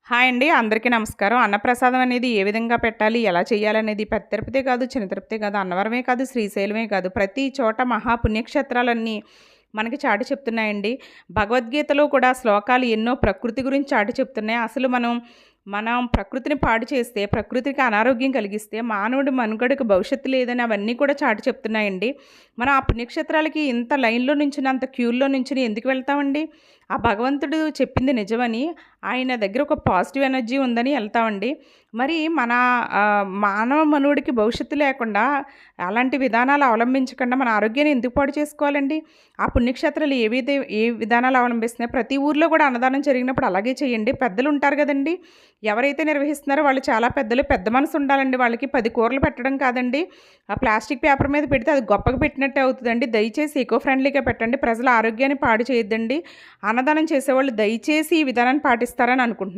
Hi అండి. అందరికీ నమస్కారం. అన్నప్రసాదం అనేది ఏ విధంగా పెట్టాలి? ఎలా చేయాలనేది పెద్ద తిరుపతే కాదు, చిన్న తిరుపతే కాదు, అన్నవరమే కాదు, శ్రీశైలమే కాదు, ప్రతి చోట మహాపుణ్యక్షేత్రాలన్నీ మనకి చాటి చెప్తున్నాయండి. భగవద్గీతలో కూడా శ్లోకాలు ఎన్నో ప్రకృతి గురించి చాటి చెప్తున్నాయి. అసలు మనం మనం ప్రకృతిని పాడు చేస్తే, ప్రకృతికి అనారోగ్యం కలిగిస్తే, మానవుడి మనుగడకు భవిష్యత్తు లేదని అవన్నీ కూడా చాటి చెప్తున్నాయండి. మనం ఆ పుణ్యక్షేత్రాలకి ఇంత లైన్‌లో నుంచుని, అంత క్యూలో నుంచుని ఎందుకు వెళ్తామండి? ఆ భగవంతుడు చెప్పింది నిజమని, ఆయన దగ్గర ఒక పాజిటివ్ ఎనర్జీ ఉందని ఎళ్తామండి. మరి మన మానవ మనుగడకి భవిష్యత్తు లేకుండా అలాంటి విధానాలు అవలంబించకుండా మన ఆరోగ్యాన్ని ఎందుకు పాడు చేసుకోవాలండి? ఆ పుణ్యక్షేత్రాలు ఏ విధానాలు అవలంబిస్తున్నాయి? ప్రతి ఊర్లో కూడా అన్నదానం జరిగినప్పుడు అలాగే చేయండి. పెద్దలుంటారు గదండీ! ఎవరైతే నిర్వహిస్తున్నారో వాళ్ళు చాలా పెద్దలు. పెద్ద మనసు ఉండాలండి వాళ్ళకి. 10 కూరలు పెట్టడం కాదండి. ఆ ప్లాస్టిక్ పేపర్ మీద పెడితే అది గొప్పగా పెట్టినట్టే అవుతదండి. దయచేసి ఎకో ఫ్రెండ్లీగా పెట్టండి. ప్రజల ఆరోగ్యాన్ని పాడు చేయొద్దండి. అన్నదానం చేసేవాళ్ళు దయచేసి ఈ విధానాన్ని పాటిస్తారని అనుకుంటున్నాను.